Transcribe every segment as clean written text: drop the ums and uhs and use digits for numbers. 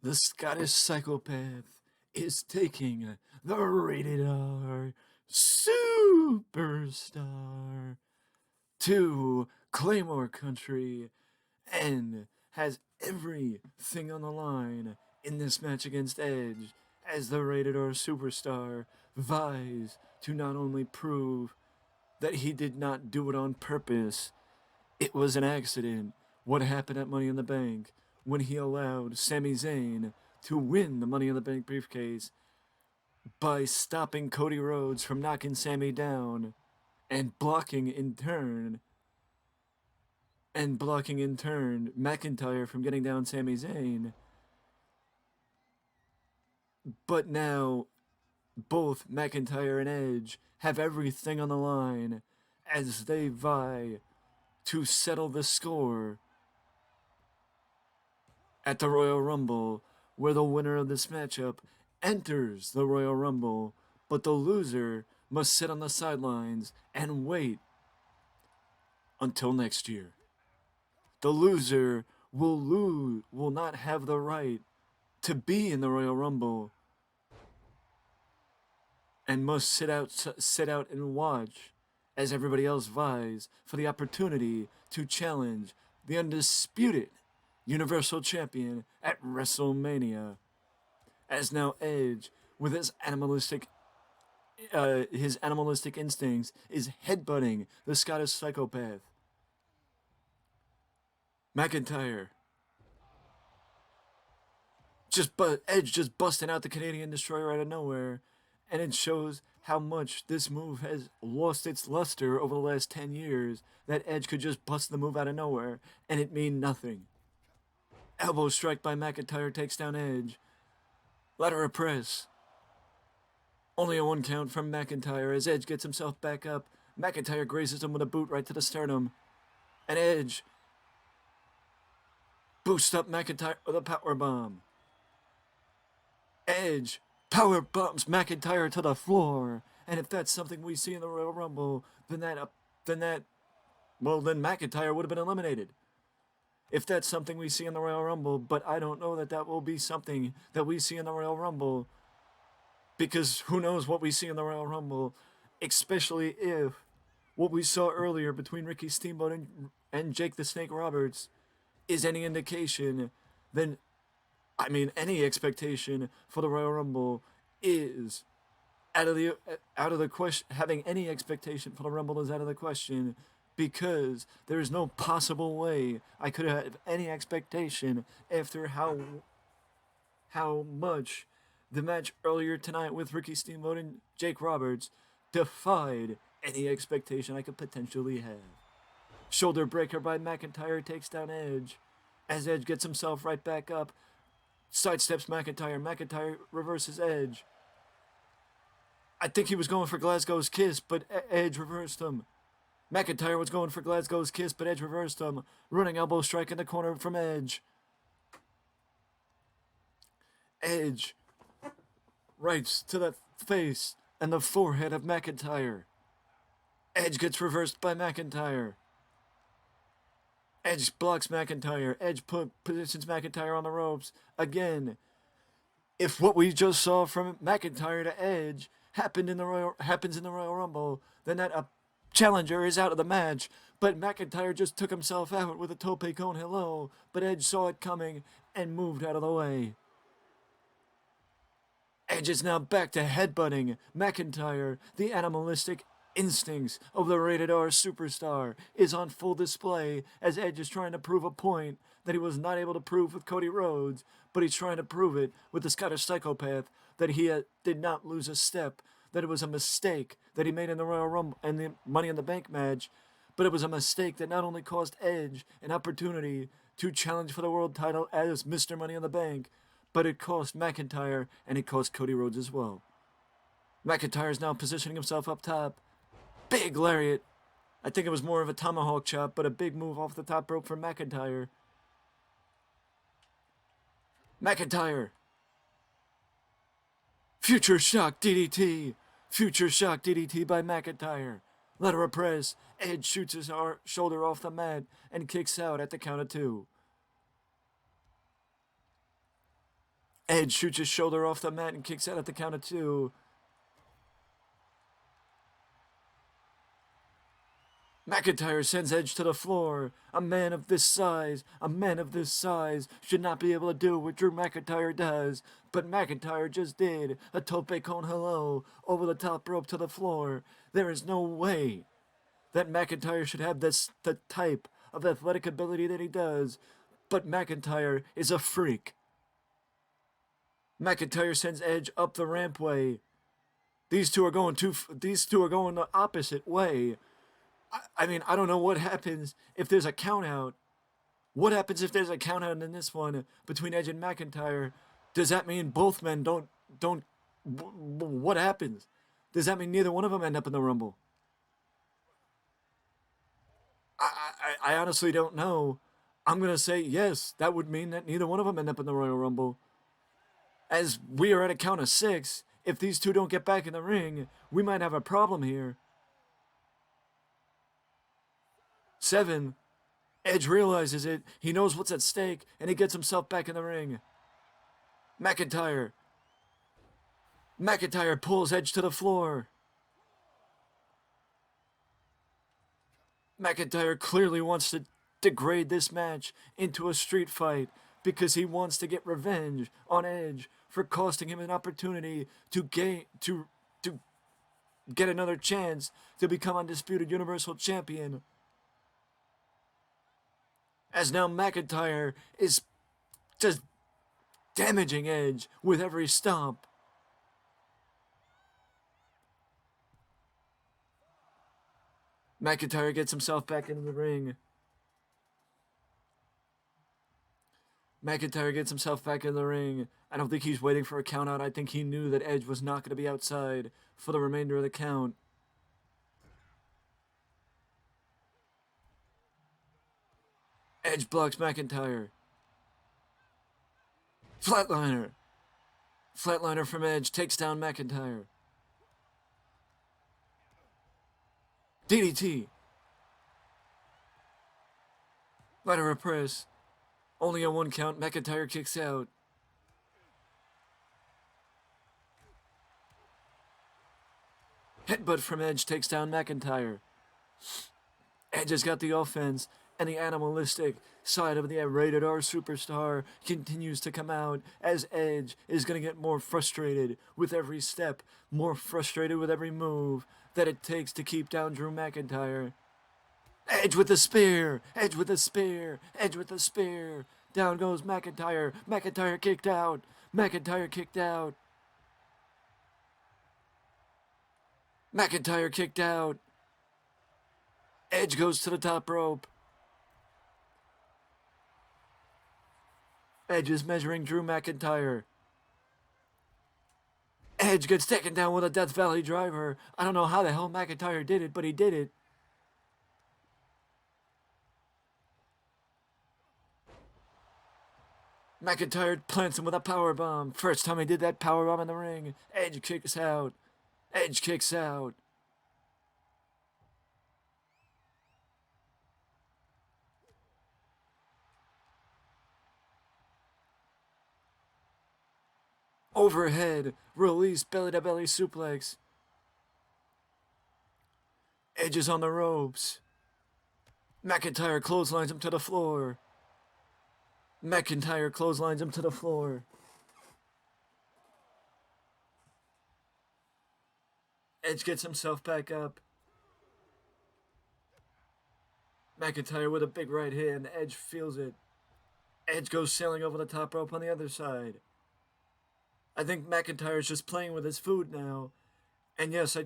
The Scottish psychopath is taking the rated R superstar to Claymore Country and has everything on the line in this match against Edge as the rated R superstar vies to not only prove that he did not do it on purpose, it was an accident. What happened at Money in the Bank when he allowed Sami Zayn to win the Money in the Bank briefcase by stopping Cody Rhodes from knocking Sami down and blocking in turn McIntyre from getting down Sami Zayn. But now both McIntyre and Edge have everything on the line as they vie to settle the score at the Royal Rumble, where the winner of this matchup enters the Royal Rumble, but the loser must sit on the sidelines and wait until next year. The loser will not have the right to be in the Royal Rumble and must sit out and watch as everybody else vies for the opportunity to challenge the undisputed Universal Champion at WrestleMania. As now Edge, with his animalistic instincts, is headbutting the Scottish psychopath. McIntyre Edge just busting out the Canadian Destroyer out of nowhere, and it shows how much this move has lost its luster over the last 10 years, that Edge could just bust the move out of nowhere and it mean nothing. Elbow strike by McIntyre takes down Edge. Ladder press. Only a 1 count from McIntyre as Edge gets himself back up. McIntyre grazes him with a boot right to the sternum. And Edge boosts up McIntyre with a powerbomb. Edge power bombs McIntyre to the floor. And if that's something we see in the Royal Rumble, then McIntyre would have been eliminated. If that's something we see in the Royal Rumble, but I don't know that will be something that we see in the Royal Rumble, because who knows what we see in the Royal Rumble, especially if what we saw earlier between Ricky Steamboat and Jake the Snake Roberts is any indication, then any expectation for the Royal Rumble is out of the question. Having any expectation for the Rumble is out of the question, because there is no possible way I could have any expectation after how much the match earlier tonight with Ricky Steamboat and Jake Roberts defied any expectation I could potentially have. Shoulder breaker by McIntyre takes down Edge as Edge gets himself right back up. Sidesteps McIntyre. McIntyre reverses Edge. I think he was going for Glasgow's Kiss, but Edge reversed him. McIntyre was going for Glasgow's Kiss, but Edge reversed him. Running elbow strike in the corner from Edge. Edge rights to the face and the forehead of McIntyre. Edge gets reversed by McIntyre. Edge blocks McIntyre. Edge positions McIntyre on the ropes. Again, if what we just saw from McIntyre to Edge happens in the Royal Rumble, then that challenger is out of the match. But McIntyre just took himself out with a tope con hilo, but Edge saw it coming and moved out of the way. Edge is now back to headbutting McIntyre. The animalistic instincts of the rated R superstar is on full display as Edge is trying to prove a point that he was not able to prove with Cody Rhodes, but he's trying to prove it with the Scottish psychopath, that he did not lose a step, that it was a mistake that he made in the Royal Rumble and the Money in the Bank match, but it was a mistake that not only caused Edge an opportunity to challenge for the world title as Mr. Money in the Bank, but it cost McIntyre and it cost Cody Rhodes as well. McIntyre is now positioning himself up top. Big lariat. I think it was more of a tomahawk chop, but a big move off the top rope from McIntyre. McIntyre. Future shock DDT. Future shock DDT by McIntyre. Lateral press. Edge shoots his shoulder off the mat and kicks out at the count of 2. Edge shoots his shoulder off the mat and kicks out at the count of 2. McIntyre sends Edge to the floor. A man of this size should not be able to do what Drew McIntyre does. But McIntyre just did a tope con hello over the top rope to the floor. There is no way that McIntyre should have the type of athletic ability that he does. But McIntyre is a freak. McIntyre sends Edge up the rampway. These two are going the opposite way. I mean, I don't know what happens if there's a count out. What happens if there's a count out in this one between Edge and McIntyre? Does that mean both men don't? What happens? Does that mean neither one of them end up in the Rumble? I honestly don't know. I'm going to say yes, that would mean that neither one of them end up in the Royal Rumble. As we are at a count of 6, if these two don't get back in the ring, we might have a problem here. 7. Edge realizes it. He knows what's at stake, and he gets himself back in the ring. McIntyre pulls Edge to the floor. McIntyre clearly wants to degrade this match into a street fight because he wants to get revenge on Edge for costing him an opportunity to get another chance to become undisputed Universal Champion. As now McIntyre is just damaging Edge with every stomp. McIntyre gets himself back into the ring. I don't think he's waiting for a count out. I think he knew that Edge was not going to be outside for the remainder of the count. Edge blocks McIntyre. Flatliner from Edge takes down McIntyre. DDT. Ladder press. Only a 1 count. McIntyre kicks out. Headbutt from Edge takes down McIntyre. Edge has got the offense, and the animalistic side of the rated R superstar continues to come out as Edge is going to get more frustrated with every step, more frustrated with every move that it takes to keep down Drew McIntyre. Edge with the spear. Down goes McIntyre. McIntyre kicked out. McIntyre kicked out. Edge goes to the top rope. Edge is measuring Drew McIntyre. Edge gets taken down with a Death Valley driver. I don't know how the hell McIntyre did it, but he did it. McIntyre plants him with a powerbomb. First time he did that powerbomb in the ring. Edge kicks out. Overhead, release, belly-to-belly suplex. Edge is on the ropes. McIntyre clotheslines him to the floor. Edge gets himself back up. McIntyre with a big right hand. Edge feels it. Edge goes sailing over the top rope on the other side. I think McIntyre's just playing with his food now. And yes, I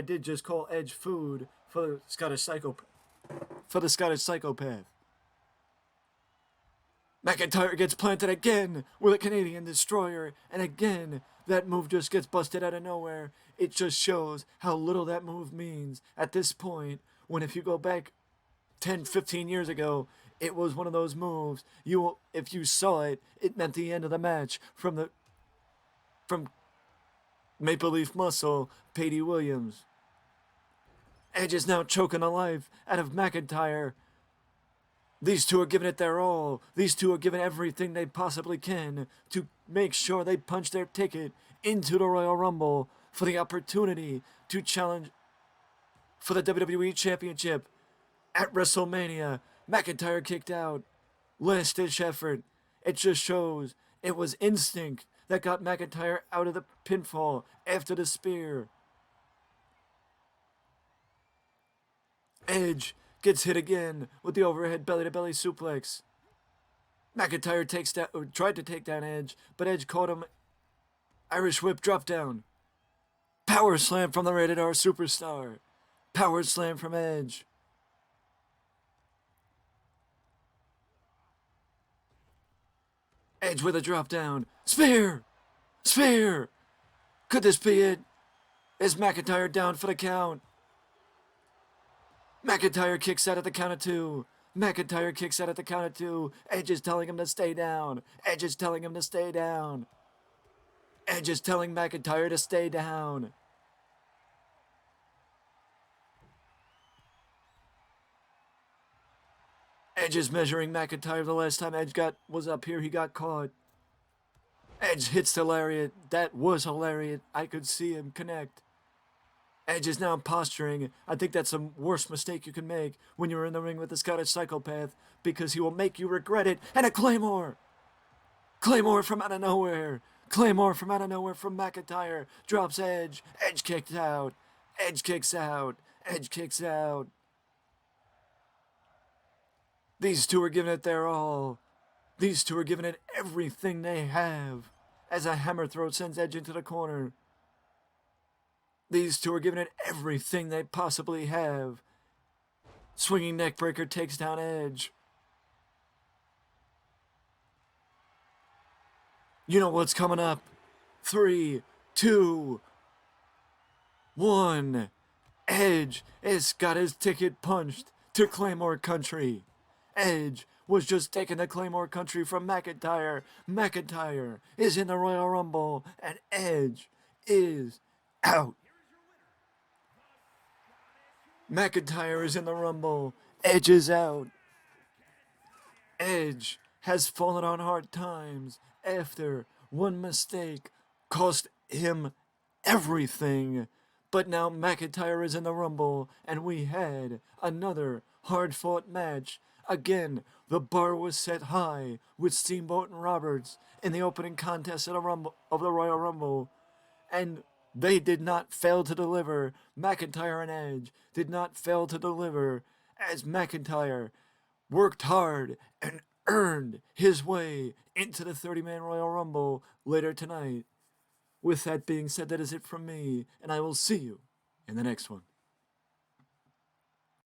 did just call Edge food for the Scottish psychopath. McIntyre gets planted again with a Canadian Destroyer, and again, that move just gets busted out of nowhere. It just shows how little that move means at this point, when if you go back 10, 15 years ago, it was one of those moves. If you saw it, it meant the end of the match from Maple Leaf Muscle, Petey Williams. Edge is now choking the life out of McIntyre. These two are giving it their all. These two are giving everything they possibly can to make sure they punch their ticket into the Royal Rumble for the opportunity to challenge for the WWE Championship at WrestleMania. McIntyre kicked out. Last-ditch effort. It just shows it was instinct that got McIntyre out of the pinfall after the spear. Edge gets hit again with the overhead belly-to-belly suplex. McIntyre tried to take down Edge, but Edge caught him. Irish whip drop down. Power slam from the Rated R Superstar. Power slam from Edge. Edge with a drop down. Spear! Spear! Could this be it? Is McIntyre down for the count? McIntyre kicks out at the count of two. McIntyre kicks out at the count of two. Edge is telling him to stay down. Edge is telling him to stay down. Edge is telling McIntyre to stay down. Edge is measuring McIntyre. The last time Edge was up here, he got caught. Edge hits the lariat. That was a lariat. I could see him connect. Edge is now posturing. I think that's the worst mistake you can make when you're in the ring with the Scottish Psychopath, because he will make you regret it. And a Claymore! Claymore from out of nowhere. Claymore from out of nowhere from McIntyre. Drops Edge. Edge kicked out. Edge kicks out. Edge kicks out. These two are giving it their all. These two are giving it everything they have as a hammer throw sends Edge into the corner. These two are giving it everything they possibly have. Swinging neckbreaker takes down Edge. You know what's coming up. 3, 2, 1. Edge has got his ticket punched to Claymore Country. Edge was just taking the Claymore Country from McIntyre. McIntyre is in the Royal Rumble, and Edge is out. McIntyre is in the Rumble. Edge is out. Edge has fallen on hard times after one mistake cost him everything. But now McIntyre is in the Rumble, and we had another hard-fought match. Again, the bar was set high with Steamboat and Roberts in the opening contest of the Royal Rumble, and they did not fail to deliver. McIntyre and Edge did not fail to deliver, as McIntyre worked hard and earned his way into the 30-man Royal Rumble later tonight. With that being said, that is it from me, and I will see you in the next one.